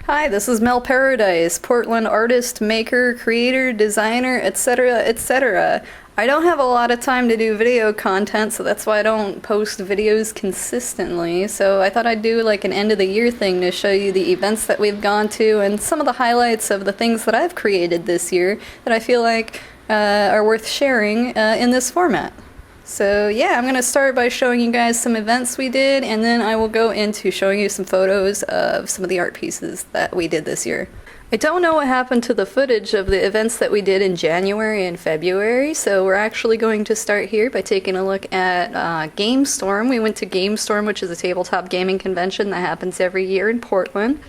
Hi, this is Mel Paradise, Portland artist, maker, creator, designer, etc., etc. I don't have a lot of time to do video content, so that's why I don't post videos consistently. So I thought I'd do like an end of the year thing to show you the events that we've gone to and some of the highlights of the things that I've created this year that I feel like are worth sharing in this format. So yeah, I'm going to start by showing you guys some events we did, and then I will go into showing you some photos of some of the art pieces that we did this year. I don't know what happened to the footage of the events that we did in January and February, so we're actually going to start here by taking a look at GameStorm. We went to GameStorm, which is a tabletop gaming convention that happens every year in Portland.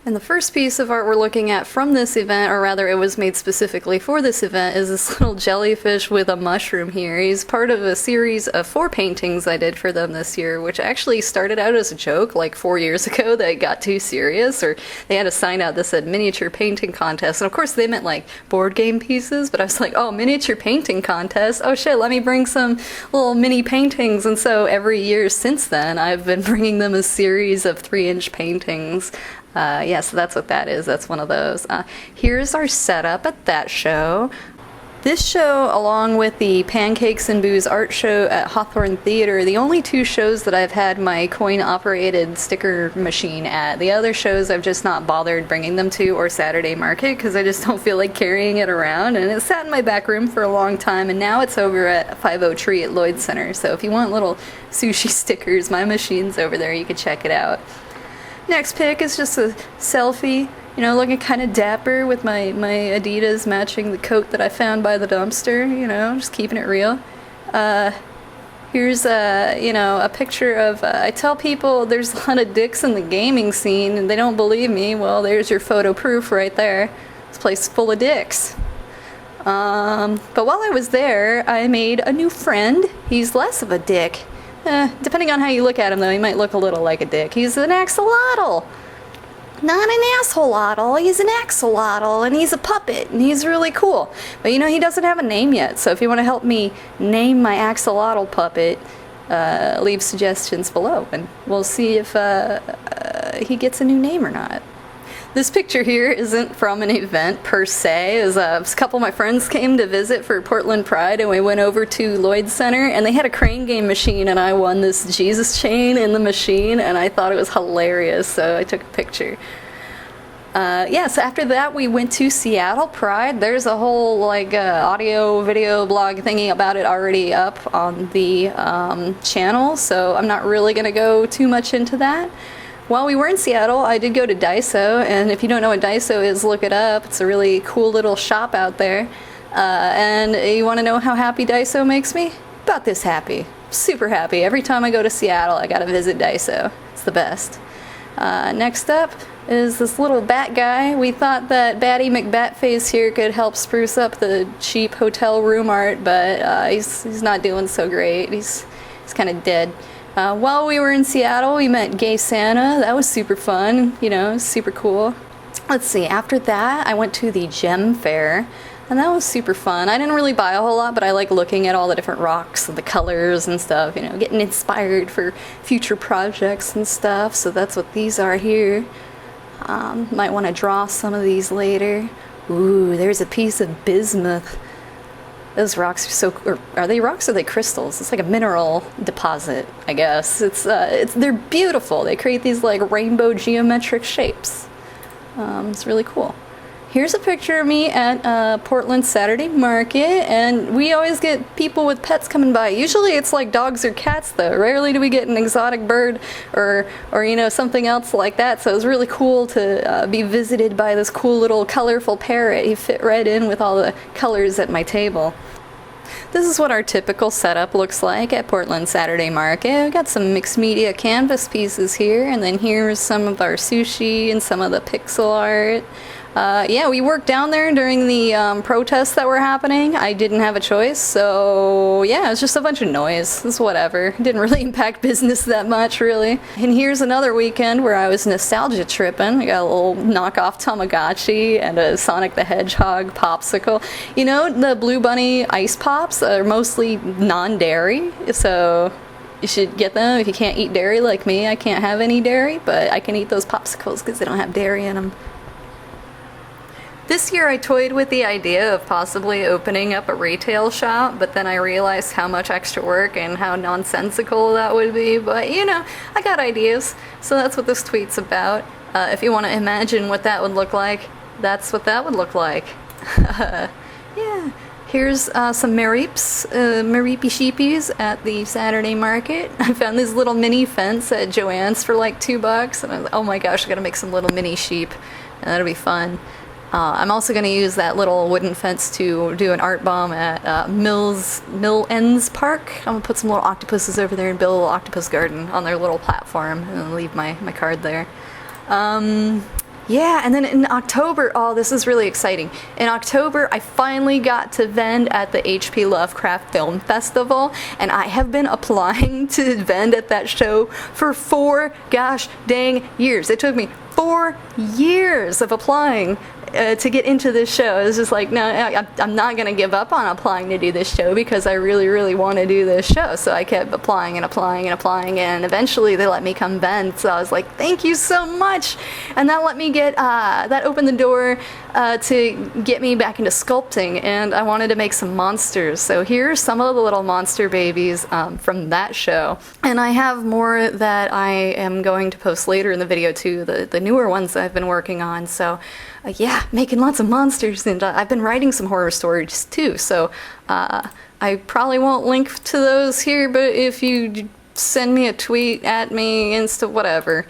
And the first piece of art we're looking at from this event, or rather it was made specifically for this event, is this little jellyfish with a mushroom here. He's part of a series of 4 paintings I did for them this year, which actually started out as a joke like 4 years ago that got too serious, or they had a sign out that said miniature painting contest, and of course they meant like board game pieces, but I was like, oh, miniature painting contest, oh shit, let me bring some little mini paintings. And so every year since then I've been bringing them a series of 3-inch paintings. Yeah, so that's what that is. That's one of those. Here's our setup at that show. This show, along with the Pancakes and Booze art show at Hawthorne Theater, the only 2 shows that I've had my coin-operated sticker machine at. The other shows I've just not bothered bringing them to, or Saturday Market, because I just don't feel like carrying it around. And it sat in my back room for a long time, and now it's over at 50 Tree at Lloyd Center. So if you want little sushi stickers, my machine's over there. You can check it out. Next pic is just a selfie, you know, looking kind of dapper with my Adidas matching the coat that I found by the dumpster, you know, just keeping it real. Here's a picture of, I tell people there's a lot of dicks in the gaming scene and they don't believe me. Well, there's your photo proof right there. This place is full of dicks. But while I was there, I made a new friend. He's less of a dick. Depending on how you look at him, though, he might look a little like a dick. He's an axolotl. Not an assholotl, he's an axolotl, and he's a puppet, and he's really cool. But you know, he doesn't have a name yet, so if you want to help me name my axolotl puppet, leave suggestions below, and we'll see if he gets a new name or not. This picture here isn't from an event per se. It was, a couple of my friends came to visit for Portland Pride, and we went over to Lloyd Center, and they had a crane game machine, and I won this Jesus chain in the machine, and I thought it was hilarious, so I took a picture. Yeah, so after that we went to Seattle Pride. There's a whole like audio video blog thingy about it already up on the channel, so I'm not really going to go too much into that. While we were in Seattle, I did go to Daiso, and if you don't know what Daiso is, look it up. It's a really cool little shop out there. And you want to know how happy Daiso makes me? About this happy. Super happy. Every time I go to Seattle, I gotta visit Daiso. It's the best. Next up is this little bat guy. We thought that Batty McBatface here could help spruce up the cheap hotel room art, but he's not doing so great. He's kind of dead. While we were in Seattle, we met Gay Santa. That was super fun, you know, super cool. Let's see, after that, I went to the Gem Fair, and that was super fun. I didn't really buy a whole lot, but I like looking at all the different rocks and the colors and stuff, you know, getting inspired for future projects and stuff. So that's what these are here. Might want to draw some of these later. Ooh, there's a piece of bismuth. Those rocks are so, or are they rocks or are they crystals? It's like a mineral deposit, I guess. They're beautiful. They create these like rainbow geometric shapes. It's really cool. Here's a picture of me at Portland Saturday Market, and we always get people with pets coming by. Usually it's like dogs or cats though. Rarely do we get an exotic bird or you know, something else like that. So it was really cool to be visited by this cool little colorful parrot. He fit right in with all the colors at my table. This is what our typical setup looks like at Portland Saturday Market. We've got some mixed media canvas pieces here, and then here's some of our sushi and some of the pixel art. Yeah, we worked down there during the protests that were happening. I didn't have a choice, so yeah, it's just a bunch of noise. It's whatever. It didn't really impact business that much, really. And here's another weekend where I was nostalgia tripping. I got a little knockoff Tamagotchi and a Sonic the Hedgehog popsicle. You know, the Blue Bunny ice pops are mostly non-dairy, so You should get them if you can't eat dairy like me. I can't have any dairy, but I can eat those popsicles because they don't have dairy in them. This year I toyed with the idea of possibly opening up a retail shop, but then I realized how much extra work and how nonsensical that would be. But you know, I got ideas, so that's what this tweet's about. If you want to imagine what that would look like, that's what that would look like. Yeah. Here's some Mareeps, Mareepy sheepies at the Saturday market. I found this little mini fence at Joann's for like $2, and I was like, oh my gosh, I gotta make some little mini sheep, and that'll be fun. I'm also going to use that little wooden fence to do an art bomb at Mill Ends Park. I'm going to put some little octopuses over there and build a little octopus garden on their little platform and leave my card there. Yeah, and then in October, oh, this is really exciting. In October, I finally got to vend at the H.P. Lovecraft Film Festival, and I have been applying to vend at that show for 4 gosh dang years. It took me 4 years of applying to get into this show. It was just like, no, I'm not going to give up on applying to do this show because I really, really want to do this show. So I kept applying and applying and applying, and eventually they let me come vend. So I was like, thank you so much. And that let me get, that opened the door to get me back into sculpting, and I wanted to make some monsters. So here's some of the little monster babies from that show. And I have more that I am going to post later in the video too, the newer ones that I've been working on. So yeah, making lots of monsters, and I've been writing some horror stories too, so I probably won't link to those here, but if you send me a tweet at me, Insta, whatever,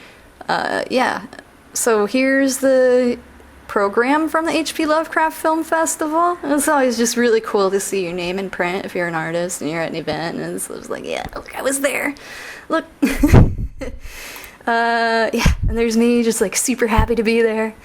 yeah. So here's the program from the H.P. Lovecraft Film Festival. It's always just really cool to see your name in print if you're an artist and you're at an event, and so I was like, yeah, look, I was there. Look. Yeah, and there's me just like super happy to be there.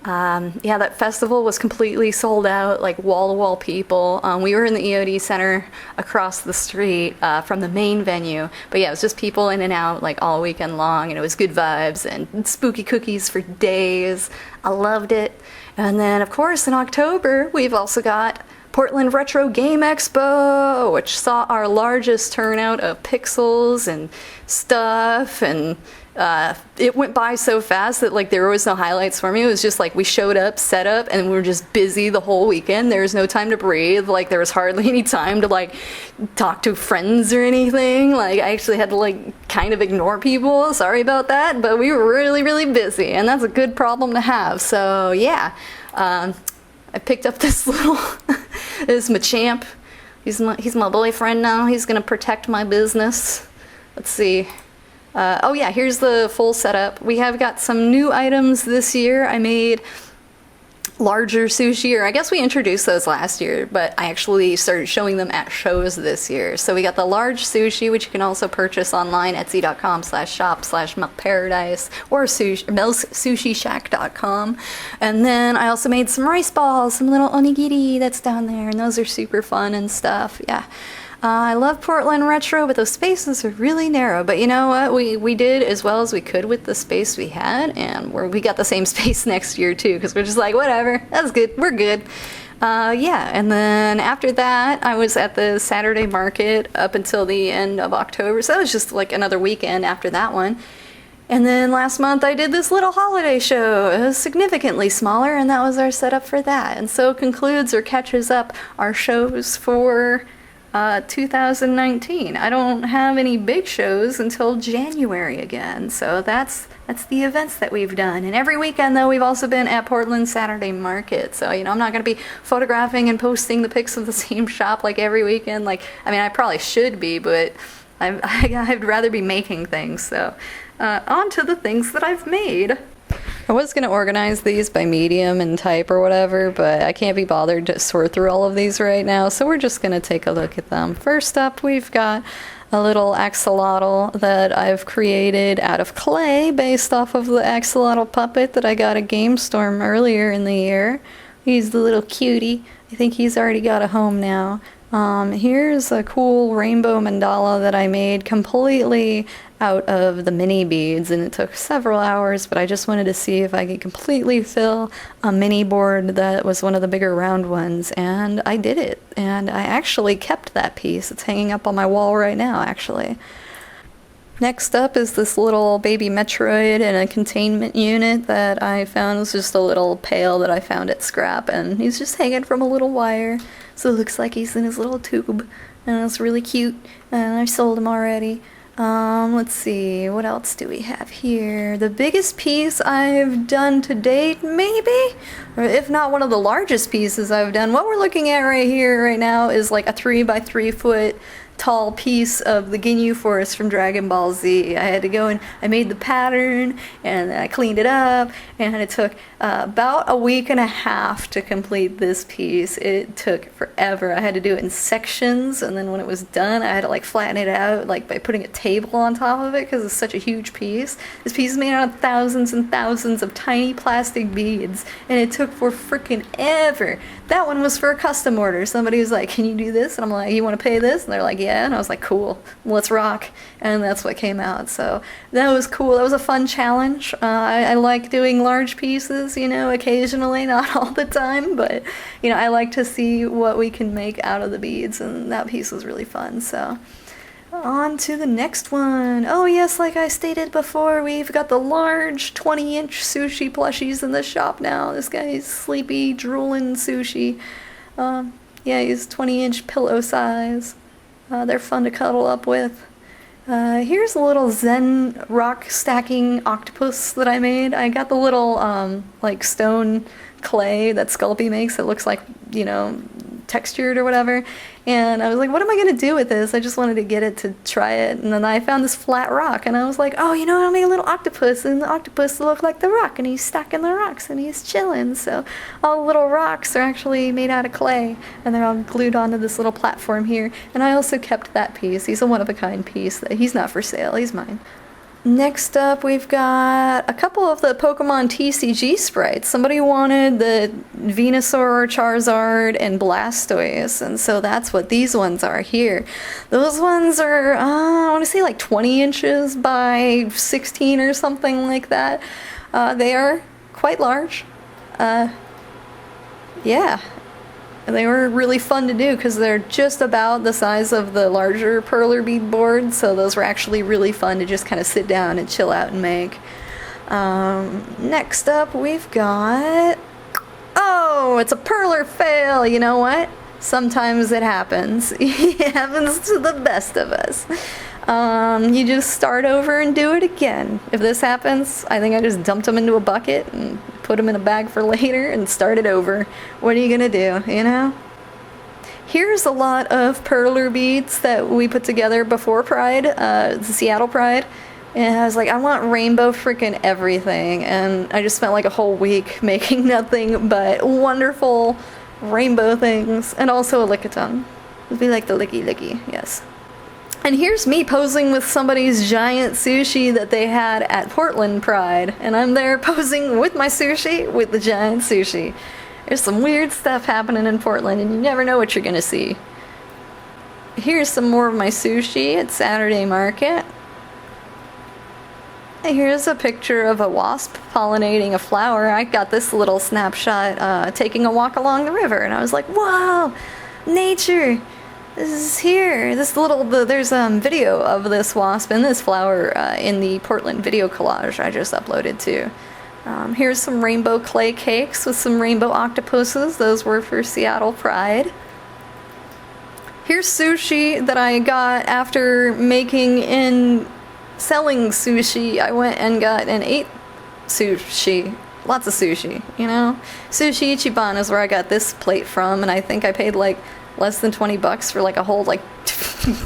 Yeah, that festival was completely sold out, like wall-to-wall people. We were in the EOD Center across the street from the main venue, but yeah, it was just people in and out like all weekend long, and it was good vibes and spooky cookies for days. I loved it. And then, of course, in October, we've also got Portland Retro Game Expo, which saw our largest turnout of pixels and stuff, and it went by so fast that like there was no highlights for me. It was just like we showed up, set up, and we were just busy the whole weekend. There was no time to breathe. Like there was hardly any time to like talk to friends or anything. Like I actually had to like kind of ignore people. Sorry about that, but we were really, really busy, and that's a good problem to have. So yeah, I picked up this little this is Machamp. He's my boyfriend now. He's gonna protect my business. Let's see. Oh yeah, here's the full setup. We have got some new items this year. I made larger sushi, or I guess we introduced those last year, but I actually started showing them at shows this year. So we got the large sushi, which you can also purchase online, etsy.com/shop/milkparadise, or sushyshack.com. And then I also made some rice balls, some little onigiri that's down there, and those are super fun and stuff. Yeah. I love Portland Retro, but those spaces are really narrow. But you know what? We did as well as we could with the space we had, and we got the same space next year too, because we're just like, whatever, that's good, we're good. Yeah, and then after that, I was at the Saturday market up until the end of October, so that was just like another weekend after that one. And then last month I did this little holiday show. It was significantly smaller, and that was our setup for that. And so concludes or catches up our shows for 2019. I don't have any big shows until January again, so that's the events that we've done. And every weekend though, we've also been at Portland Saturday Market, so you know, I'm not going to be photographing and posting the pics of the same shop like every weekend. Like, I mean, I probably should be, but I'd rather be making things. So on to the things that I've made. I was going to organize these by medium and type or whatever, but I can't be bothered to sort through all of these right now, so we're just going to take a look at them. First up, we've got a little axolotl that I've created out of clay based off of the axolotl puppet that I got at Game Storm earlier in the year. He's the little cutie. I think he's already got a home now. Here's a cool rainbow mandala that I made completely out of the mini beads, and it took several hours, but I just wanted to see if I could completely fill a mini board that was one of the bigger round ones, and I did it, and I actually kept that piece. It's hanging up on my wall right now, actually. Next up is this little baby Metroid in a containment unit that I found. It was just a little pail that I found at scrap, and he's just hanging from a little wire, so it looks like he's in his little tube, and it's really cute, and I sold him already. Let's see, what else do we have here? The biggest piece I've done to date, maybe? Or if not one of the largest pieces I've done. What we're looking at right here, right now, is like a 3 by 3 foot tall piece of the Ginyu Forest from Dragon Ball Z. I had to go and I made the pattern and I cleaned it up, and it took about a week and a half to complete this piece. It took forever. I had to do it in sections, and then when it was done I had to like flatten it out like by putting a table on top of it because it's such a huge piece. This piece is made out of thousands and thousands of tiny plastic beads, and it took for freaking ever. That one was for a custom order. Somebody was like, can you do this? And I'm like, you want to pay this? And they're like, yeah. And I was like, cool, let's rock. And that's what came out. So that was cool. That was a fun challenge. I like doing large pieces, you know, occasionally, not all the time, but you know, I like to see what we can make out of the beads, and that piece was really fun. So on to the next one. Oh yes, like I stated before, we've got the large 20-inch Sushi plushies in the shop now. This guy's sleepy, drooling Sushi. Yeah, he's 20-inch pillow size. They're fun to cuddle up with. Here's a little Zen rock stacking octopus that I made. I got the little like stone clay that Sculpey makes that looks like, you know, textured or whatever, and I was like, what am I gonna do with this? I just wanted to get it to try it, and then I found this flat rock, and I was like, oh, you know, I'll make a little octopus, and the octopus will look like the rock, and he's stacking the rocks, and he's chilling. So all the little rocks are actually made out of clay, and they're all glued onto this little platform here. And I also kept that piece. He's a one-of-a-kind piece. He's not for sale, he's mine. Next up, we've got a couple of the Pokemon TCG sprites. Somebody wanted the Venusaur, Charizard, and Blastoise, and so that's what these ones are here. Those ones are, I want to say like 20 inches by 16 or something like that. They are quite large. Yeah. They were really fun to do because they're just about the size of the larger perler bead board, so those were actually really fun to just kind of sit down and chill out and make. Next up we've got... Oh, it's a perler fail! You know what? Sometimes it happens. It happens to the best of us. You just start over and do it again. If this happens, I think I just dumped them into a bucket and put them in a bag for later and started over. What are you gonna do, you know? Here's a lot of perler beads that we put together before Pride, the Seattle Pride. And I was like, I want rainbow freaking everything. And I just spent like a whole week making nothing but wonderful rainbow things. And also a lickitung. It'd be like the licky licky, yes. And here's me posing with somebody's giant sushi that they had at Portland Pride. And I'm there posing with my sushi with the giant sushi. There's some weird stuff happening in Portland, and you never know what you're gonna see. Here's some more of my sushi at Saturday Market. Here's a picture of a wasp pollinating a flower. I got this little snapshot taking a walk along the river, and I was like, wow, nature! This is here. There's video of this wasp and this flower in the Portland video collage I just uploaded too. Here's some rainbow clay cakes with some rainbow octopuses. Those were for Seattle Pride. Here's sushi that I got after making and selling sushi. I went and got and ate sushi. Lots of sushi, you know? Sushi Ichiban is where I got this plate from, and I think I paid like less than 20 bucks for like a whole like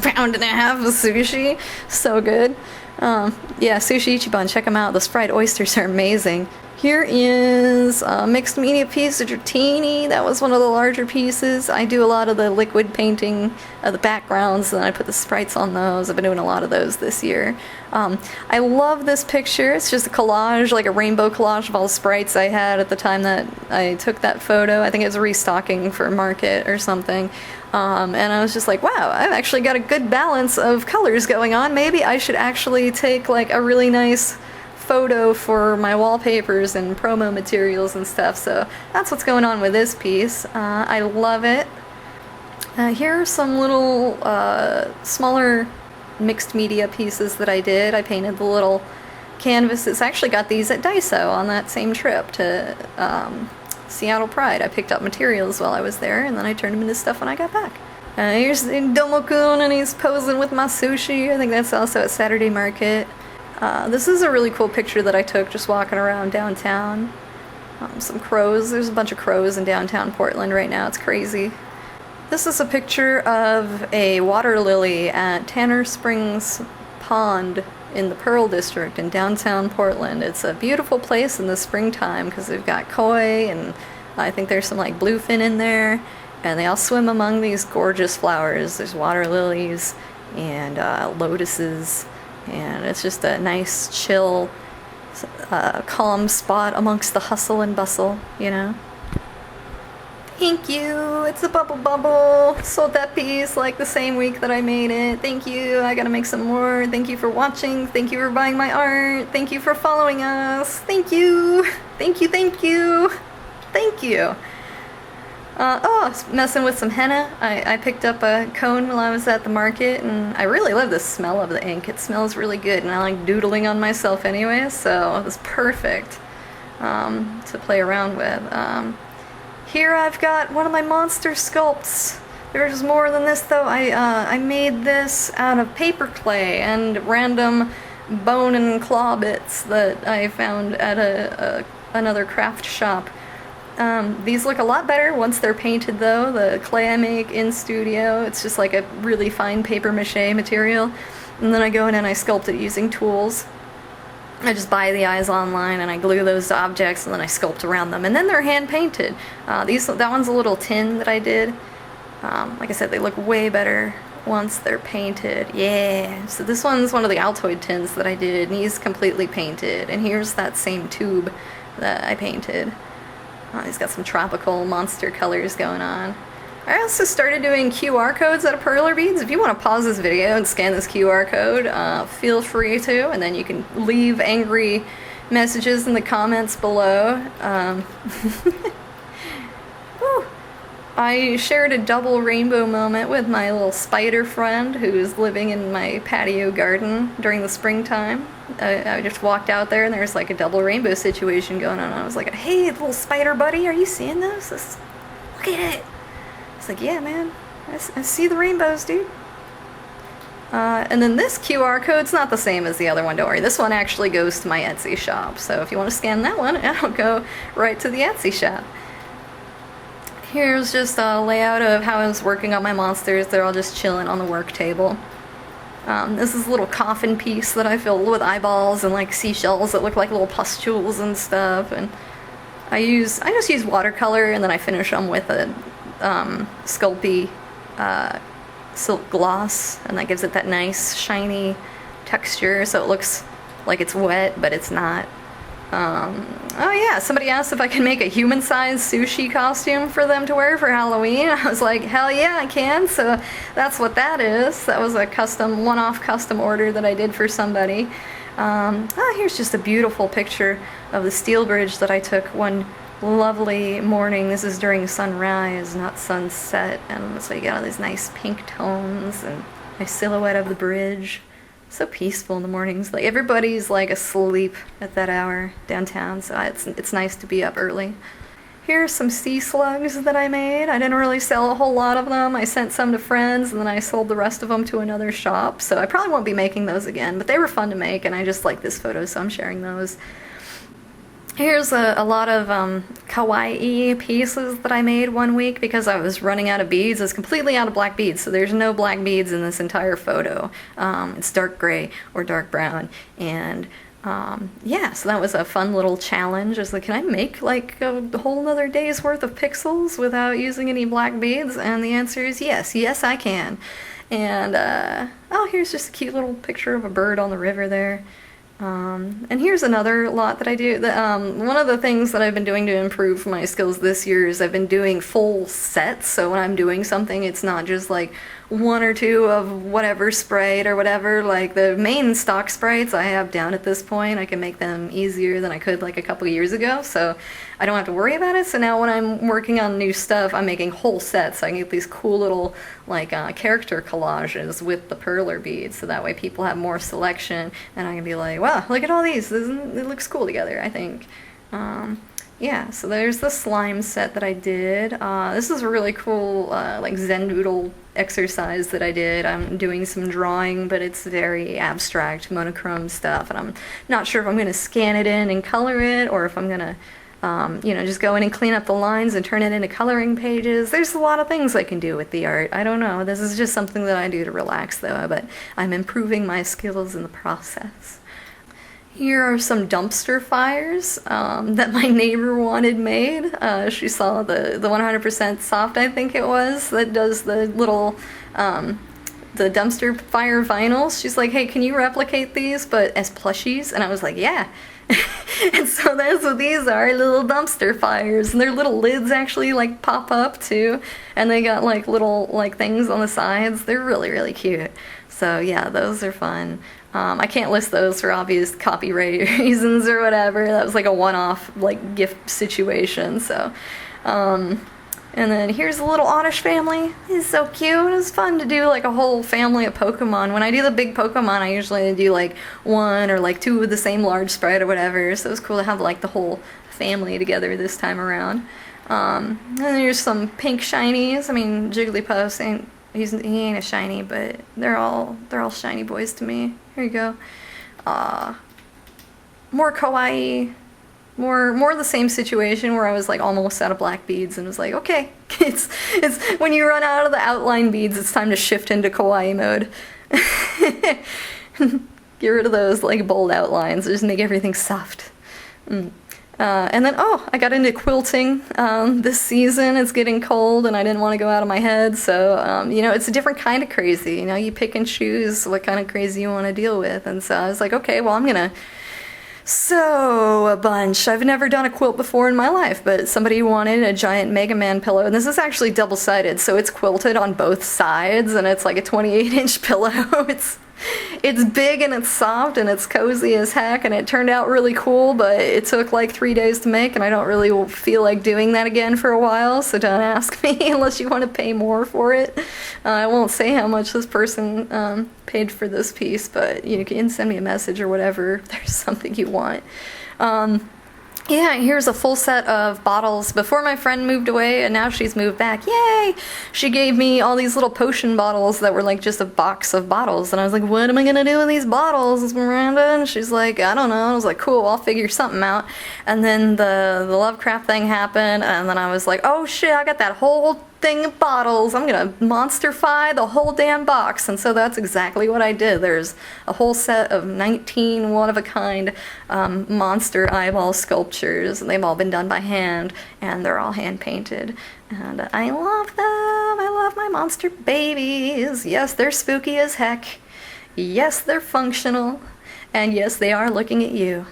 pound and a half of sushi. So good. Yeah, Sushi Ichiban, check them out. Those fried oysters are amazing. Here is a mixed media piece of Dratini. That was one of the larger pieces. I do a lot of the liquid painting of the backgrounds, and I put the sprites on those. I've been doing a lot of those this year. I love this picture. It's just a collage, like a rainbow collage of all the sprites I had at the time that I took that photo. I think it was restocking for market or something. And I was just like, wow, I've actually got a good balance of colors going on. Maybe I should actually take like a really nice photo for my wallpapers and promo materials and stuff. So that's what's going on with this piece. I love it. Here are some little smaller mixed media pieces that I did. I painted the little canvases. I actually got these at Daiso on that same trip to Seattle Pride. I picked up materials while I was there, and then I turned them into stuff when I got back. Here's Domo-kun, and he's posing with my sushi. I think that's also at Saturday Market. This is a really cool picture that I took just walking around downtown. Some crows. There's a bunch of crows in downtown Portland right now. It's crazy. This is a picture of a water lily at Tanner Springs Pond in the Pearl District in downtown Portland. It's a beautiful place in the springtime because they've got koi, and I think there's some like bluefin in there, and they all swim among these gorgeous flowers. There's water lilies and lotuses, and it's just a nice, chill, calm spot amongst the hustle and bustle, you know? Thank you! It's a bubble bubble! Sold that piece like the same week that I made it. Thank you! I gotta make some more. Thank you for watching. Thank you for buying my art. Thank you for following us. Thank you! Thank you, thank you! Thank you! Messing with some henna. I picked up a cone while I was at the market, and I really love the smell of the ink. It smells really good, and I like doodling on myself anyway, so it was perfect to play around with. Here I've got one of my monster sculpts. There's more than this though. I made this out of paper clay and random bone and claw bits that I found at another craft shop. These look a lot better once they're painted though. The clay I make in studio, it's just like a really fine paper mache material. And then I go in and I sculpt it using tools. I just buy the eyes online and I glue those to objects and then I sculpt around them. And then they're hand painted. That one's a little tin that I did. Like I said, they look way better once they're painted. Yeah. So this one's one of the Altoid tins that I did, and he's completely painted. And here's that same tube that I painted. He's got some tropical monster colors going on. I also started doing QR codes out of perler beads. If you want to pause this video and scan this QR code, feel free to, and then you can leave angry messages in the comments below. I shared a double rainbow moment with my little spider friend who's living in my patio garden during the springtime. I just walked out there and there's like a double rainbow situation going on. I was like, hey, little spider buddy, are you seeing this? Look at it. It's like, yeah, man, I see the rainbows, dude. And then this QR code's not the same as the other one, don't worry. This one actually goes to my Etsy shop. So if you want to scan that one, it'll go right to the Etsy shop. Here's just a layout of how I was working on my monsters. They're all just chilling on the work table. This is a little coffin piece that I filled with eyeballs and like seashells that look like little pustules and stuff. And I just use watercolor, and then I finish them with a Sculpey silk gloss, and that gives it that nice shiny texture, so it looks like it's wet, but it's not. Oh yeah, somebody asked if I can make a human-sized sushi costume for them to wear for Halloween. I was like, hell yeah, I can. So that's what that is. That was a one-off custom order that I did for somebody. Here's just a beautiful picture of the steel bridge that I took one lovely morning. This is during sunrise, not sunset, and so you get all these nice pink tones and nice silhouette of the bridge. So peaceful in the mornings. Like everybody's like asleep at that hour downtown, so it's nice to be up early. Here's some sea slugs that I made. I didn't really sell a whole lot of them. I sent some to friends, and then I sold the rest of them to another shop, so I probably won't be making those again, but they were fun to make, and I just like this photo, so I'm sharing those. Here's a lot of kawaii pieces that I made one week because I was running out of beads. I was completely out of black beads, so there's no black beads in this entire photo. It's dark gray or dark brown, and yeah, so that was a fun little challenge. I was like, can I make like a whole another day's worth of pixels without using any black beads? And the answer is yes. Yes, I can. And here's just a cute little picture of a bird on the river there. And here's another lot that I do. One of the things that I've been doing to improve my skills this year is I've been doing full sets, so when I'm doing something, it's not just like one or two of whatever sprayed or whatever. Like the main stock sprites I have down at this point. I can make them easier than I could like a couple of years ago, so I don't have to worry about it. So now when I'm working on new stuff, I'm making whole sets. So I can get these cool little like character collages with the perler beads, so that way people have more selection, and I can be like, wow, look at all these. It looks cool together, I think. Yeah, so there's the slime set that I did. This is a really cool like Zen doodle exercise that I did. I'm doing some drawing, but it's very abstract monochrome stuff, and I'm not sure if I'm going to scan it in and color it, or if I'm going to you know, just go in and clean up the lines and turn it into coloring pages. There's a lot of things I can do with the art. I don't know. This is just something that I do to relax, though, but I'm improving my skills in the process. Here are some dumpster fires that my neighbor wanted made. She saw the 100% soft, I think it was, that does the little the dumpster fire vinyls. She's like, hey, can you replicate these but as plushies? And I was like, yeah. And so that's what these are, little dumpster fires. And their little lids actually like pop up too. And they got like little like things on the sides. They're really, really cute. So yeah, those are fun. I can't list those for obvious copyright reasons or whatever. That was like a one-off like gift situation. So, and then here's a little Oddish family. He's so cute. It was fun to do like a whole family of Pokemon. When I do the big Pokemon, I usually do like one or like two of the same large sprite or whatever. So it was cool to have like the whole family together this time around. And then here's some pink shinies. I mean, Jigglypuff ain't. He ain't a shiny, but they're all shiny boys to me. Here you go. More kawaii, more the same situation where I was like almost out of black beads and was like, okay, it's when you run out of the outline beads, it's time to shift into kawaii mode. Get rid of those like bold outlines, just make everything soft. And then, I got into quilting this season. It's getting cold and I didn't want to go out of my head, so, you know, it's a different kind of crazy. You know, you pick and choose what kind of crazy you want to deal with. And so I was like, okay, well, I'm going to sew a bunch. I've never done a quilt before in my life, but somebody wanted a giant Mega Man pillow. And this is actually double-sided, so it's quilted on both sides, and it's like a 28-inch pillow. It's big and it's soft and it's cozy as heck, and it turned out really cool, but it took like 3 days to make, and I don't really feel like doing that again for a while, so don't ask me unless you want to pay more for it. I won't say how much this person paid for this piece, but you can send me a message or whatever if there's something you want. Yeah, here's a full set of bottles before my friend moved away, and now she's moved back. Yay! She gave me all these little potion bottles that were like just a box of bottles, and I was like, what am I gonna do with these bottles, Miranda? And she's like, I don't know. I was like, cool, I'll figure something out. And then the Lovecraft thing happened, and then I was like, oh shit, I got that whole thing of bottles. I'm gonna monsterfy the whole damn box. And so that's exactly what I did. There's a whole set of 19 one-of-a-kind monster eyeball sculptures, and they've all been done by hand, and they're all hand-painted. And I love them. I love my monster babies. Yes, they're spooky as heck. Yes, they're functional. And yes, they are looking at you.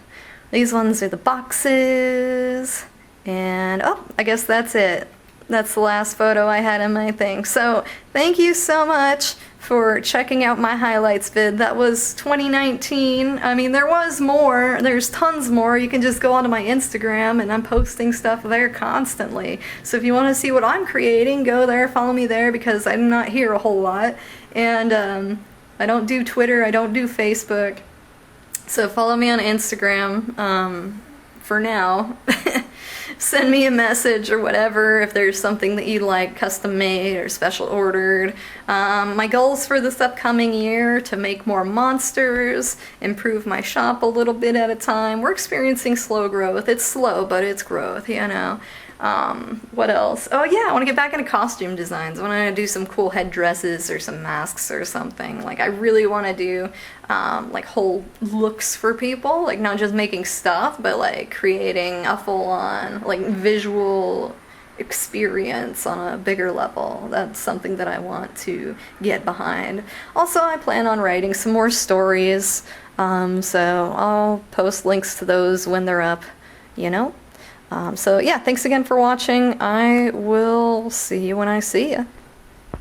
These ones are the boxes. And, I guess that's it. That's the last photo I had in my thing. So, thank you so much for checking out my highlights vid. That was 2019. I mean, there was more. There's tons more. You can just go onto my Instagram, and I'm posting stuff there constantly. So if you want to see what I'm creating, go there, follow me there, because I'm not here a whole lot. And I don't do Twitter, I don't do Facebook. So follow me on Instagram for now. Send me a message or whatever if there's something that you like custom made or special ordered. My goals for this upcoming year: to make more monsters, improve my shop a little bit at a time. We're experiencing slow growth. It's slow, but it's growth, you know. What else? Oh yeah, I want to get back into costume designs. I want to do some cool headdresses or some masks or something. Like, I really want to do like whole looks for people, like not just making stuff, but like creating a full-on like visual experience on a bigger level. That's something that I want to get behind. Also, I plan on writing some more stories, so I'll post links to those when they're up, you know? So yeah, thanks again for watching. I will see you when I see you.